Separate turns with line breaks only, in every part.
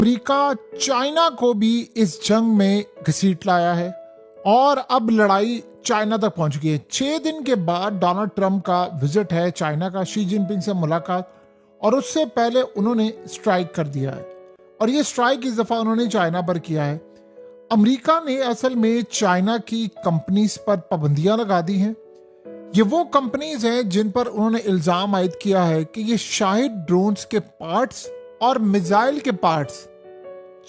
Africa China को भी इस जंग में घसीट लाया है और अब लड़ाई चाइना तक पहुंच गई है। 6 दिन के बाद डोनाल्ड ट्रंप का विजिट है चाइना का, शी जिनपिंग से मुलाकात, और उससे पहले उन्होंने स्ट्राइक कर दिया है और ये स्ट्राइक इस दफा उन्होंने चाइना पर किया है। अमेरिका ने असल में चाइना की कंपनीज पर पाबंदियां लगा दी हैं। ये वो कंपनीज हैं जिन पर उन्होंने इल्जाम आयद किया है कि ये शाहिद ड्रोन्स के पार्ट्स और मिसाइल के पार्ट्स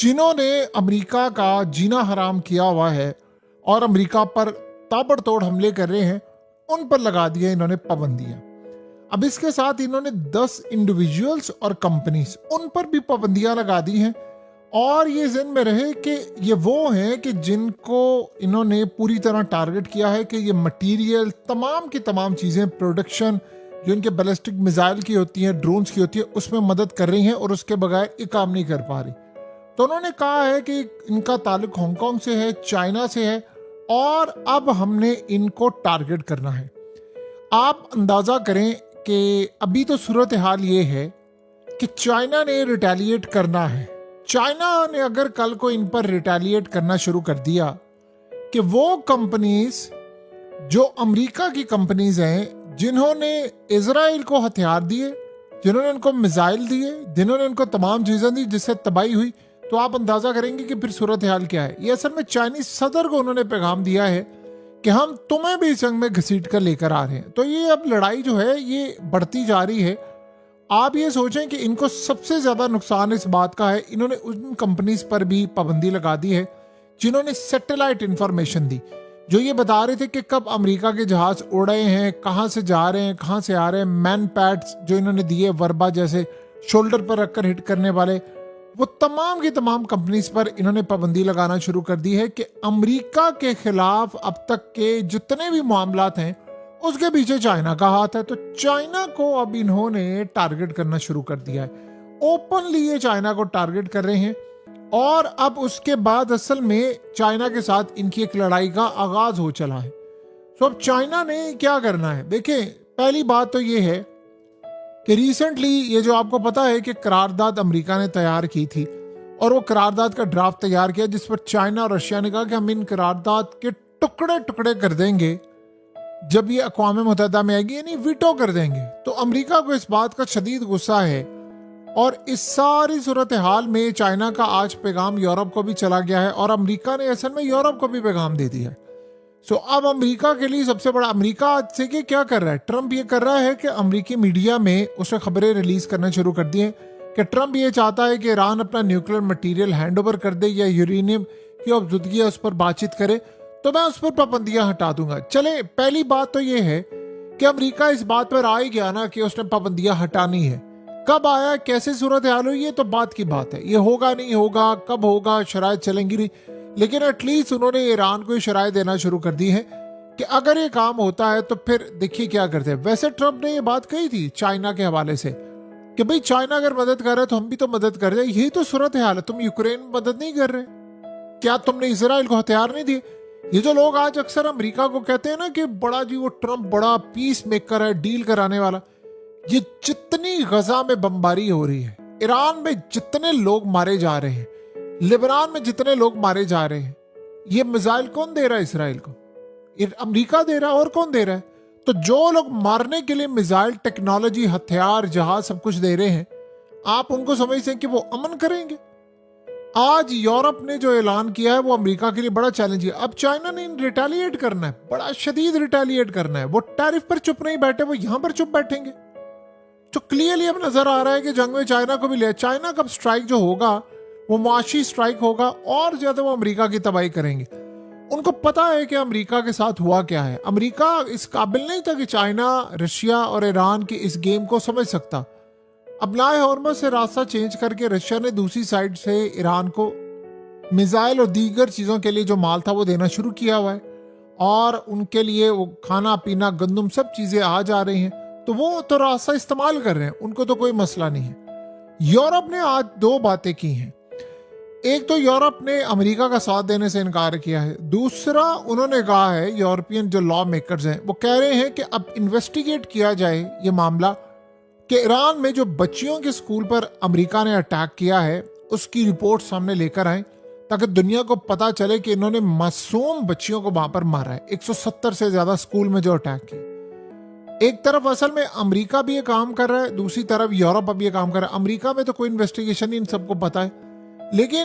जिन्होंने अमेरिका का जीना हराम किया हुआ है और अमेरिका पर ताबड़तोड़ हमले कर रहे हैं, उन पर लगा दिया इन्होंने पाबंदियां। अब इसके साथ इन्होंने 10 इंडिविजुअल्स और कंपनीज उन पर भी पाबंदियां लगा दी हैं और ये ज़हन में रहे कि ये वो हैं कि जिनको इन्होंने पूरी तरह टारगेट किया है कि ये मटेरियल, तमाम की तमाम चीज़ें, प्रोडक्शन जो इनके बैलिस्टिक मिसाइल की होती हैं, ड्रोन्स की होती है, उसमें मदद कर रही हैं और उसके बगैर ये काम नहीं कर पा रही। तो उन्होंने कहा है कि इनका ताल्लुक हांगकांग से है, चाइना से है और अब हमने इनको टारगेट करना है। आप अंदाज़ा करें कि अभी तो सूरत हाल ये है कि चाइना ने रिटेलिएट करना है। चाइना ने अगर कल को इन पर रिटेलिएट करना शुरू कर दिया कि वो कंपनीज जो अमेरिका की कंपनीज हैं, जिन्होंने इजराइल को हथियार दिए, जिन्होंने इनको मिसाइल दिए, जिन्होंने इनको तमाम चीज़ें दी जिससे तबाही हुई, तो आप अंदाज़ा करेंगे कि फिर सूरत हाल क्या है। ये असल में चाइनीज सदर को उन्होंने पैगाम दिया है कि हम तुम्हें भी इस जंग में घसीट कर लेकर आ रहे हैं। तो ये अब लड़ाई जो है ये बढ़ती जा रही है। आप ये सोचें कि इनको सबसे ज़्यादा नुकसान इस बात का है, इन्होंने उन कंपनीज पर भी पाबंदी लगा दी है जिन्होंने सैटेलाइट इंफॉर्मेशन दी, जो ये बता रहे थे कि कब अमेरिका के जहाज उड़ रहे हैं, कहाँ से जा रहे हैं, कहाँ से आ रहे हैं। मैन पैड्स जो इन्होंने दिए, वर्बा जैसे शोल्डर पर रखकर हिट करने वाले, वो तमाम की तमाम कंपनीज पर इन्होंने पाबंदी लगाना शुरू कर दी है कि अमेरिका के खिलाफ अब तक के जितने भी मामलात हैं उसके पीछे चाइना का हाथ है। तो चाइना को अब इन्होंने टारगेट करना शुरू कर दिया है। ओपनली ये चाइना को टारगेट कर रहे हैं और अब उसके बाद असल में चाइना के साथ इनकी एक लड़ाई का आगाज हो चला है। तो अब चाइना ने क्या करना है, देखें, पहली बात तो ये है कि रिसेंटली ये जो आपको पता है कि करारदाद अमेरिका ने तैयार की थी और वो करारदाद का ड्राफ्ट तैयार किया जिस पर चाइना और रशिया ने कहा कि हम इन करारदाद के टुकड़े टुकड़े कर देंगे जब ये अक़वाम मुत्तहिदा में आएगी, यानी वीटो कर देंगे। तो अमेरिका को इस बात का शदीद गुस्सा है और इस सारी सूरत हाल में चाइना का आज पैगाम यूरोप को भी चला गया है और अमेरिका ने असल में यूरोप को भी पैगाम दे दिया है। सो अब अमेरिका के लिए सबसे बड़ा, अमेरिका आज से क्या कर रहा है, ट्रंप ये कर रहा है कि अमेरिकी मीडिया में उसने खबरें रिलीज करना शुरू कर दी हैं कि ट्रंप ये चाहता है कि ईरान अपना न्यूक्लियर मटीरियल हैंड ओवर कर दे या यूरेनियम की अफजुदगी है उस पर बातचीत करे तो मैं उस पर पाबंदियां हटा दूंगा। चले, पहली बात तो ये है कि अमेरिका इस बात पर आ ही गया ना कि उसने पाबंदियां हटानी है। कब आया, कैसे सूरत हाल हुई, ये तो बात की बात है। ये होगा नहीं होगा, कब होगा, शरायत चलेंगी नहीं, लेकिन एटलीस्ट उन्होंने ईरान को शरायत देना शुरू कर दी है कि अगर ये काम होता है तो फिर देखिए क्या करते हैं। वैसे ट्रंप ने ये बात कही थी चाइना के हवाले से कि भाई चाइना अगर मदद कर रहा है तो हम भी तो मदद कर रहे हैं। यही तो सूरत हाल है, तुम यूक्रेन में मदद नहीं कर रहे, क्या तुमने इजराइल को हथियार नहीं दिए। ये जो लोग आज अक्सर अमेरिका को कहते हैं ना कि बड़ा जी वो ट्रंप बड़ा पीस मेकर है, डील कराने वाला, ये जितनी गजा में बमबारी हो रही है, ईरान में जितने लोग मारे जा रहे हैं, लिबनान में जितने लोग मारे जा रहे हैं, ये मिसाइल कौन दे रहा है इसराइल को? अमेरिका दे रहा है। और कौन दे रहा है? तो जो लोग मारने के लिए मिसाइल टेक्नोलॉजी, हथियार, जहाज सब कुछ दे रहे हैं, आप उनको समझते हैं कि वो अमन करेंगे? आज यूरोप ने जो ऐलान किया है वो अमेरिका के लिए बड़ा चैलेंज है। अब चाइना ने रिटेलिएट करना है, बड़ा शदीद रिटेलिएट करना है। वो टैरिफ पर चुप नहीं बैठे, वो यहां पर चुप बैठेंगे। तो क्लियरली अब नजर आ रहा है कि जंग में चाइना को भी ले, चाइना का स्ट्राइक जो होगा वो मुआशी स्ट्राइक होगा और ज्यादा वो अमेरिका की तबाही करेंगे। उनको पता है कि अमेरिका के साथ हुआ क्या है। अमेरिका इस काबिल नहीं था कि चाइना, रशिया और ईरान की इस गेम को समझ सकता। अब लाए हॉर्मस से रास्ता चेंज करके रशिया ने दूसरी साइड से ईरान को मिसाइल और दीगर चीज़ों के लिए जो माल था वो देना शुरू किया हुआ है और उनके लिए वो खाना पीना, गंदम, सब चीज़ें आ जा रही हैं। तो वो तो रास्ता इस्तेमाल कर रहे हैं, उनको तो कोई मसला नहीं है। यूरोप ने आज 2 बातें की हैं। एक तो यूरोप ने अमेरिका का साथ देने से इनकार किया है, दूसरा उन्होंने कहा है, यूरोपियन जो लॉ मेकर्स हैं वो कह रहे हैं कि अब इन्वेस्टिगेट किया जाए ये मामला कि ईरान में जो बच्चियों के स्कूल पर अमेरिका ने अटैक किया है उसकी रिपोर्ट सामने लेकर आए ताकि दुनिया को पता चले कि इन्होंने मासूम बच्चियों को वहां पर मारा है। 170 से ज्यादा स्कूल में जो अटैक किए। एक तरफ असल में अमेरिका भी ये काम कर रहा है, दूसरी तरफ यूरोप अब ये काम कर रहा है। अमेरिका में तो कोई इन्वेस्टिगेशन नहीं, इन सबको पता है, लेकिन